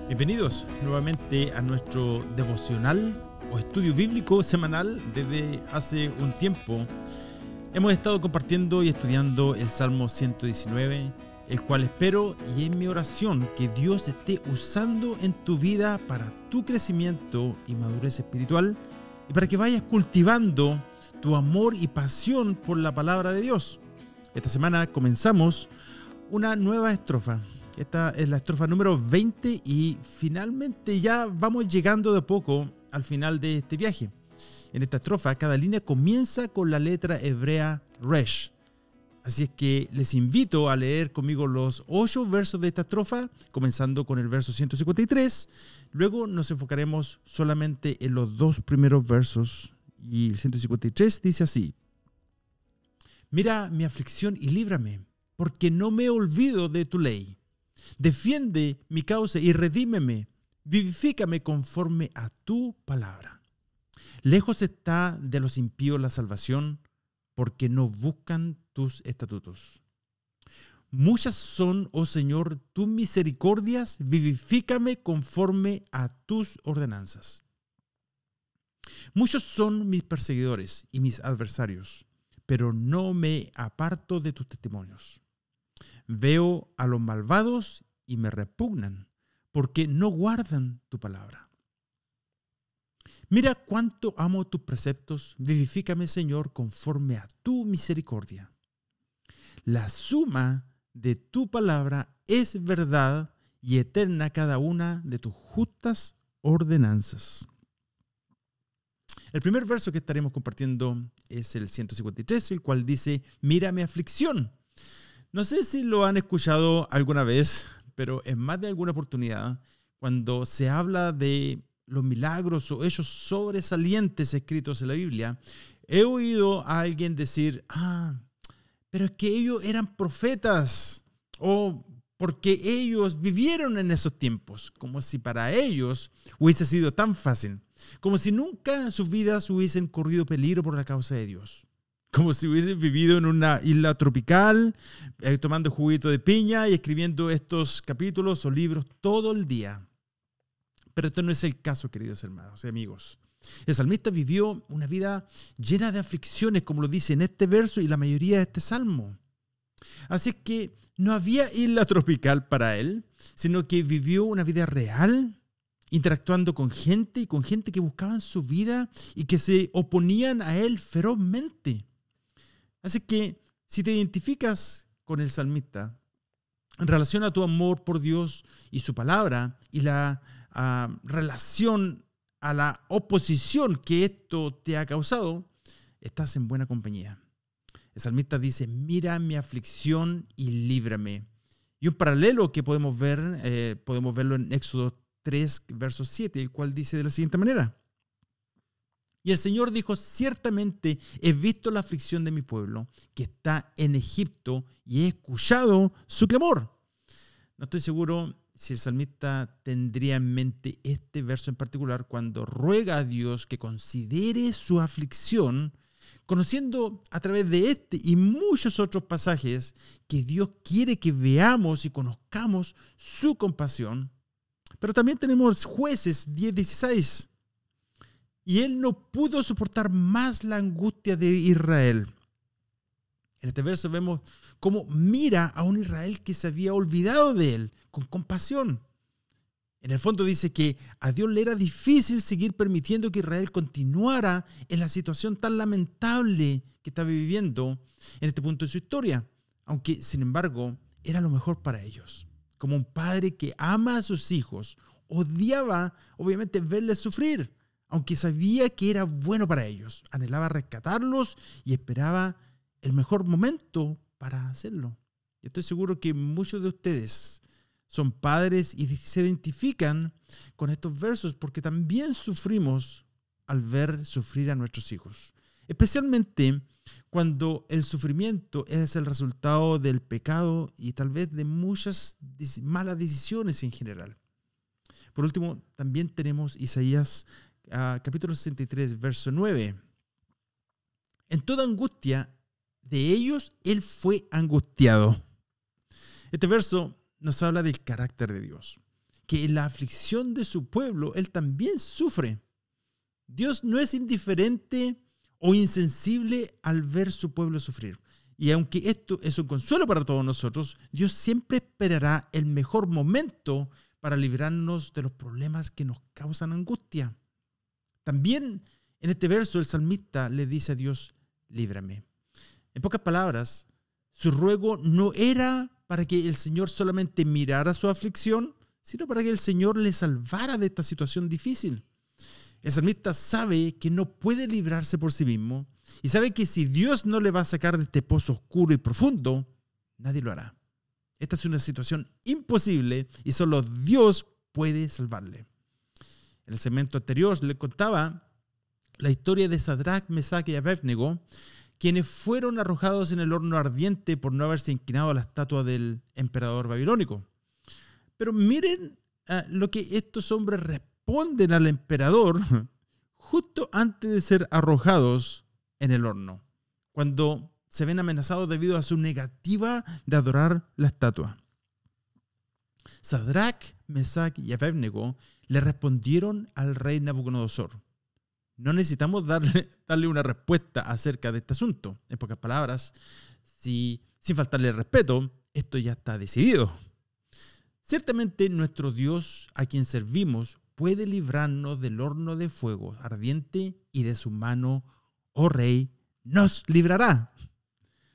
Bienvenidos nuevamente a nuestro devocional o estudio bíblico semanal. Desde hace un tiempo hemos estado compartiendo y estudiando el Salmo 119, el cual espero y es mi oración que Dios esté usando en tu vida para tu crecimiento y madurez espiritual y para que vayas cultivando tu amor y pasión por la palabra de Dios. Esta semana comenzamos una nueva estrofa. Esta es la estrofa número 20 y finalmente ya vamos llegando de a poco al final de este viaje. En esta estrofa cada línea comienza con la letra hebrea Resh. Así es que les invito a leer conmigo los 8 versos de esta estrofa, comenzando con el verso 153. Luego nos enfocaremos solamente en los 2 primeros versos. Y el 153 dice así: Mira mi aflicción y líbrame, porque no me olvido de tu ley. Defiende mi causa y redímeme, vivifícame conforme a tu palabra. Lejos está de los impíos la salvación, porque no buscan tus estatutos. Muchas son, oh Señor, tus misericordias, vivifícame conforme a tus ordenanzas. Muchos son mis perseguidores y mis adversarios, pero no me aparto de tus testimonios. Veo a los malvados y me repugnan, porque no guardan tu palabra. Mira cuánto amo tus preceptos, vivifícame, Señor, conforme a tu misericordia. La suma de tu palabra es verdad y eterna cada una de tus justas ordenanzas. El primer verso que estaremos compartiendo es el 153, el cual dice: Mira mi aflicción. No sé si lo han escuchado alguna vez, pero en más de alguna oportunidad, cuando se habla de los milagros o hechos sobresalientes escritos en la Biblia, he oído a alguien decir: pero es que ellos eran profetas, o porque ellos vivieron en esos tiempos, como si para ellos hubiese sido tan fácil, como si nunca sus vidas hubiesen corrido peligro por la causa de Dios. Como si hubiesen vivido en una isla tropical, tomando juguito de piña y escribiendo estos capítulos o libros todo el día. Pero esto no es el caso, queridos hermanos y amigos. El salmista vivió una vida llena de aflicciones, como lo dice en este verso y la mayoría de este salmo. Así que no había isla tropical para él, sino que vivió una vida real, interactuando con gente y con gente que buscaban su vida y que se oponían a él ferozmente. Así que si te identificas con el salmista en relación a tu amor por Dios y su palabra y la relación a la oposición que esto te ha causado, estás en buena compañía. El salmista dice: mira mi aflicción y líbrame. Y un paralelo que podemos verlo en Éxodo 3, verso 7, el cual dice de la siguiente manera: Y el Señor dijo: ciertamente he visto la aflicción de mi pueblo, que está en Egipto, y he escuchado su clamor. No estoy seguro si el salmista tendría en mente este verso en particular cuando ruega a Dios que considere su aflicción, conociendo a través de este y muchos otros pasajes que Dios quiere que veamos y conozcamos su compasión. Pero también tenemos Jueces 10:16. Y él no pudo soportar más la angustia de Israel. En este verso vemos cómo mira a un Israel que se había olvidado de él, con compasión. En el fondo dice que a Dios le era difícil seguir permitiendo que Israel continuara en la situación tan lamentable que estaba viviendo en este punto de su historia, aunque sin embargo era lo mejor para ellos. Como un padre que ama a sus hijos, odiaba obviamente verles sufrir, aunque sabía que era bueno para ellos, anhelaba rescatarlos y esperaba el mejor momento para hacerlo. Y estoy seguro que muchos de ustedes son padres y se identifican con estos versos porque también sufrimos al ver sufrir a nuestros hijos. Especialmente cuando el sufrimiento es el resultado del pecado y tal vez de muchas malas decisiones en general. Por último, también tenemos Isaías capítulo 63, verso 9. En toda angustia de ellos él fue angustiado. Este verso nos habla del carácter de Dios, que en la aflicción de su pueblo él también sufre. Dios no es indiferente o insensible al ver su pueblo sufrir. Y aunque esto es un consuelo para todos nosotros, Dios siempre esperará el mejor momento para librarnos de los problemas que nos causan angustia. También en este verso el salmista le dice a Dios, líbrame. En pocas palabras, su ruego no era para que el Señor solamente mirara su aflicción, sino para que el Señor le salvara de esta situación difícil. El salmista sabe que no puede librarse por sí mismo y sabe que si Dios no le va a sacar de este pozo oscuro y profundo, nadie lo hará. Esta es una situación imposible y solo Dios puede salvarle. En el segmento anterior le contaba la historia de Sadrach, Mesach y Abednego, quienes fueron arrojados en el horno ardiente por no haberse inclinado a la estatua del emperador babilónico. Pero miren lo que estos hombres responden al emperador justo antes de ser arrojados en el horno, cuando se ven amenazados debido a su negativa de adorar la estatua. Sadrach, Mesach y Abednego le respondieron al rey Nabucodonosor. No necesitamos darle una respuesta acerca de este asunto. En pocas palabras, sin faltarle el respeto, esto ya está decidido. Ciertamente nuestro Dios, a quien servimos, puede librarnos del horno de fuego ardiente y de su mano, oh rey, nos librará.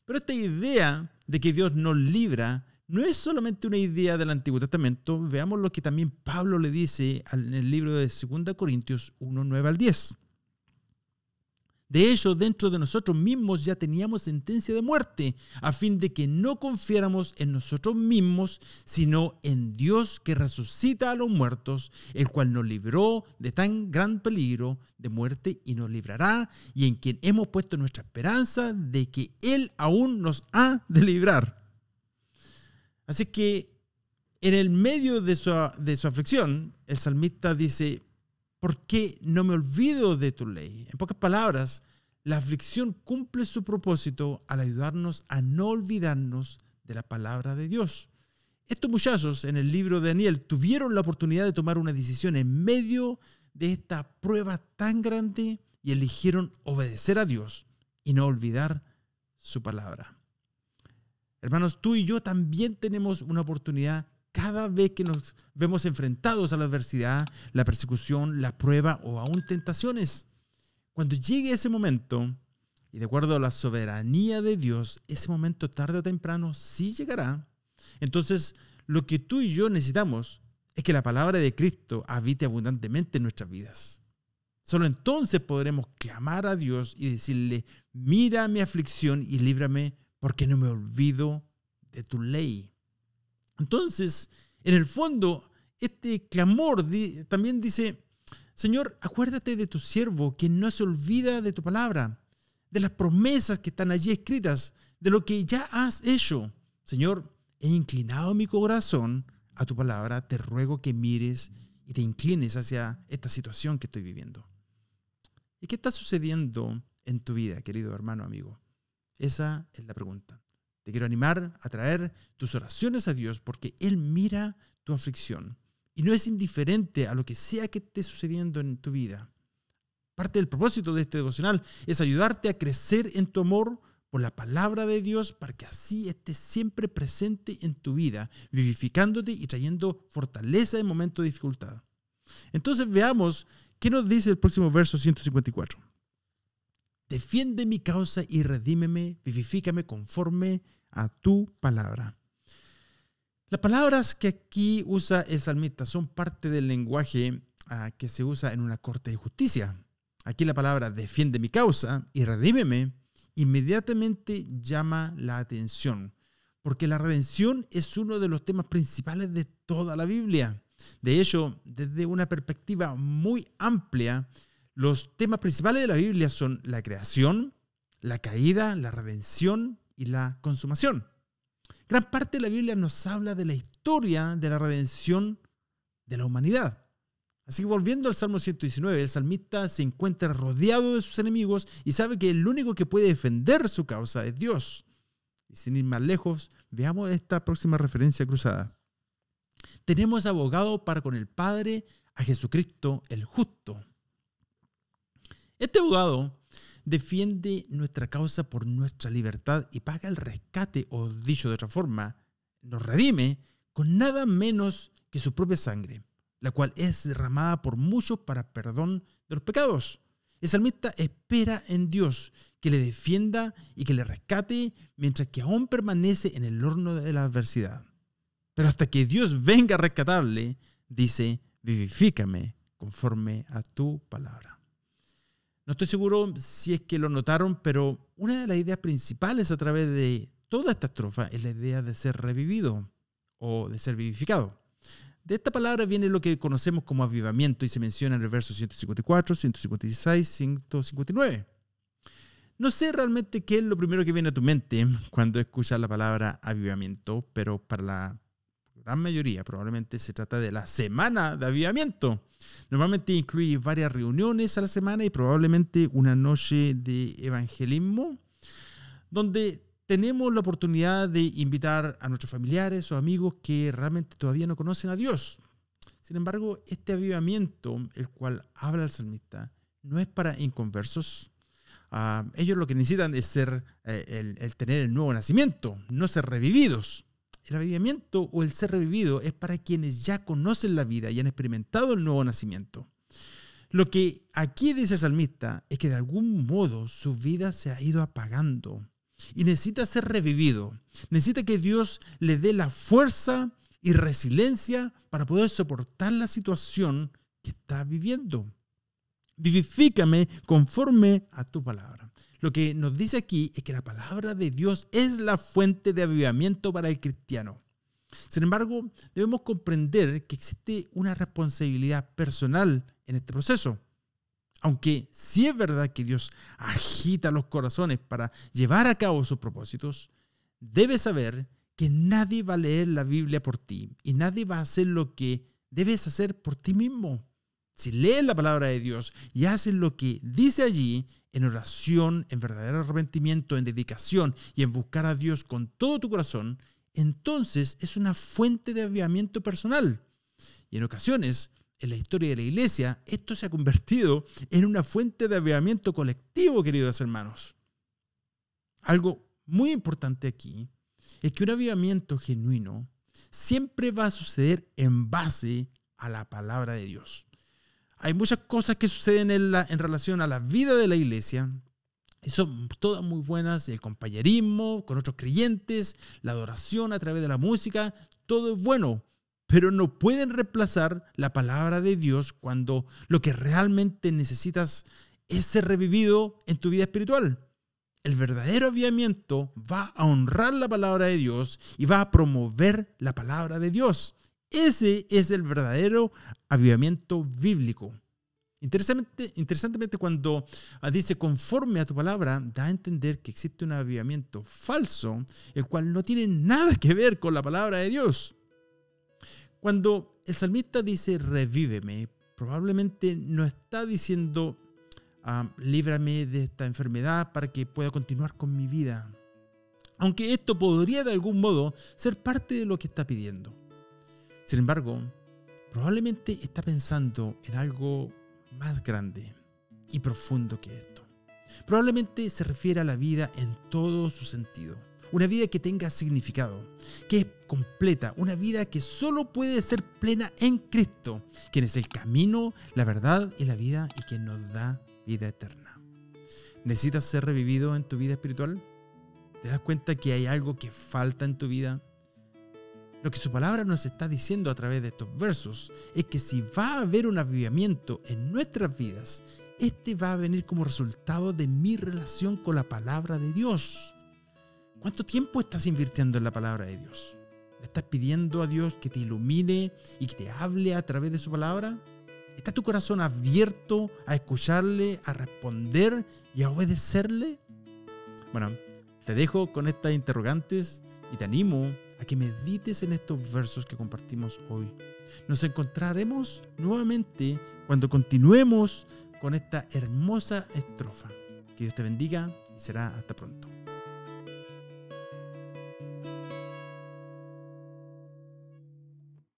Pero esta idea de que Dios nos libra no es solamente una idea del Antiguo Testamento. Veamos lo que también Pablo le dice en el libro de 2 Corintios 1, 9 al 10. De hecho, dentro de nosotros mismos ya teníamos sentencia de muerte, a fin de que no confiáramos en nosotros mismos, sino en Dios que resucita a los muertos, el cual nos libró de tan gran peligro de muerte y nos librará, y en quien hemos puesto nuestra esperanza de que Él aún nos ha de librar. Así que en el medio de su aflicción, el salmista dice, ¿por qué no me olvido de tu ley? En pocas palabras, la aflicción cumple su propósito al ayudarnos a no olvidarnos de la palabra de Dios. Estos muchachos en el libro de Daniel tuvieron la oportunidad de tomar una decisión en medio de esta prueba tan grande y eligieron obedecer a Dios y no olvidar su palabra. Hermanos, tú y yo también tenemos una oportunidad cada vez que nos vemos enfrentados a la adversidad, la persecución, la prueba o aún tentaciones. Cuando llegue ese momento, y de acuerdo a la soberanía de Dios, ese momento tarde o temprano sí llegará. Entonces, lo que tú y yo necesitamos es que la palabra de Cristo habite abundantemente en nuestras vidas. Solo entonces podremos clamar a Dios y decirle, mira mi aflicción y líbrame porque no me olvido de tu ley. Entonces, en el fondo, este clamor también dice, Señor, acuérdate de tu siervo, que no se olvida de tu palabra, de las promesas que están allí escritas, de lo que ya has hecho. Señor, he inclinado mi corazón a tu palabra, te ruego que mires y te inclines hacia esta situación que estoy viviendo. ¿Y qué está sucediendo en tu vida, querido hermano, amigo? Esa es la pregunta. Te quiero animar a traer tus oraciones a Dios porque Él mira tu aflicción y no es indiferente a lo que sea que esté sucediendo en tu vida. Parte del propósito de este devocional es ayudarte a crecer en tu amor por la palabra de Dios para que así esté siempre presente en tu vida, vivificándote y trayendo fortaleza en momentos de dificultad. Entonces veamos qué nos dice el próximo verso 154. Defiende mi causa y redímeme, vivifícame conforme a tu palabra. Las palabras que aquí usa el salmista son parte del lenguaje que se usa en una corte de justicia. Aquí la palabra defiende mi causa y redímeme inmediatamente llama la atención, porque la redención es uno de los temas principales de toda la Biblia. De hecho, desde una perspectiva muy amplia, los temas principales de la Biblia son la creación, la caída, la redención y la consumación. Gran parte de la Biblia nos habla de la historia de la redención de la humanidad. Así que volviendo al Salmo 119, el salmista se encuentra rodeado de sus enemigos y sabe que el único que puede defender su causa es Dios. Y sin ir más lejos, veamos esta próxima referencia cruzada. Tenemos abogado para con el Padre a Jesucristo el justo. Este abogado defiende nuestra causa por nuestra libertad y paga el rescate, o dicho de otra forma, nos redime con nada menos que su propia sangre, la cual es derramada por muchos para perdón de los pecados. El salmista espera en Dios que le defienda y que le rescate mientras que aún permanece en el horno de la adversidad. Pero hasta que Dios venga a rescatarle, dice, vivifícame conforme a tu palabra. No estoy seguro si es que lo notaron, pero una de las ideas principales a través de toda esta estrofa es la idea de ser revivido o de ser vivificado. De esta palabra viene lo que conocemos como avivamiento y se menciona en el verso 154, 156, 159. No sé realmente qué es lo primero que viene a tu mente cuando escuchas la palabra avivamiento, pero para la gran mayoría probablemente se trata de la semana de avivamiento. Normalmente incluye varias reuniones a la semana y probablemente una noche de evangelismo, donde tenemos la oportunidad de invitar a nuestros familiares o amigos que realmente todavía no conocen a Dios. Sin embargo, este avivamiento, el cual habla el salmista, no es para inconversos. Ellos lo que necesitan es el tener el nuevo nacimiento, no ser revividos. El avivamiento o el ser revivido es para quienes ya conocen la vida y han experimentado el nuevo nacimiento. Lo que aquí dice el salmista es que de algún modo su vida se ha ido apagando y necesita ser revivido. Necesita que Dios le dé la fuerza y resiliencia para poder soportar la situación que está viviendo. Vivifícame conforme a tu palabra. Lo que nos dice aquí es que la palabra de Dios es la fuente de avivamiento para el cristiano. Sin embargo, debemos comprender que existe una responsabilidad personal en este proceso. Aunque sí es verdad que Dios agita los corazones para llevar a cabo sus propósitos, debes saber que nadie va a leer la Biblia por ti y nadie va a hacer lo que debes hacer por ti mismo. Si lees la palabra de Dios y haces lo que dice allí, en oración, en verdadero arrepentimiento, en dedicación y en buscar a Dios con todo tu corazón, entonces es una fuente de avivamiento personal. Y en ocasiones, en la historia de la iglesia, esto se ha convertido en una fuente de avivamiento colectivo, queridos hermanos. Algo muy importante aquí es que un avivamiento genuino siempre va a suceder en base a la palabra de Dios. Hay muchas cosas que suceden en relación a la vida de la iglesia y son todas muy buenas. El compañerismo con otros creyentes, la adoración a través de la música, todo es bueno, pero no pueden reemplazar la palabra de Dios cuando lo que realmente necesitas es ser revivido en tu vida espiritual. El verdadero avivamiento va a honrar la palabra de Dios y va a promover la palabra de Dios. Ese es el verdadero avivamiento bíblico. Interesantemente, cuando dice conforme a tu palabra, da a entender que existe un avivamiento falso, el cual no tiene nada que ver con la palabra de Dios. Cuando el salmista dice revíveme, probablemente no está diciendo líbrame de esta enfermedad para que pueda continuar con mi vida. Aunque esto podría de algún modo ser parte de lo que está pidiendo. Sin embargo, probablemente está pensando en algo más grande y profundo que esto. Probablemente se refiere a la vida en todo su sentido. Una vida que tenga significado, que es completa, una vida que solo puede ser plena en Cristo, quien es el camino, la verdad y la vida y quien nos da vida eterna. ¿Necesitas ser revivido en tu vida espiritual? ¿Te das cuenta que hay algo que falta en tu vida? Lo que su palabra nos está diciendo a través de estos versos es que si va a haber un avivamiento en nuestras vidas, este va a venir como resultado de mi relación con la palabra de Dios. ¿Cuánto tiempo estás invirtiendo en la palabra de Dios? ¿Le estás pidiendo a Dios que te ilumine y que te hable a través de su palabra? ¿Está tu corazón abierto a escucharle, a responder y a obedecerle? Bueno, te dejo con estas interrogantes y te animo a a que medites en estos versos que compartimos hoy. Nos encontraremos nuevamente cuando continuemos con esta hermosa estrofa. Que Dios te bendiga y será hasta pronto.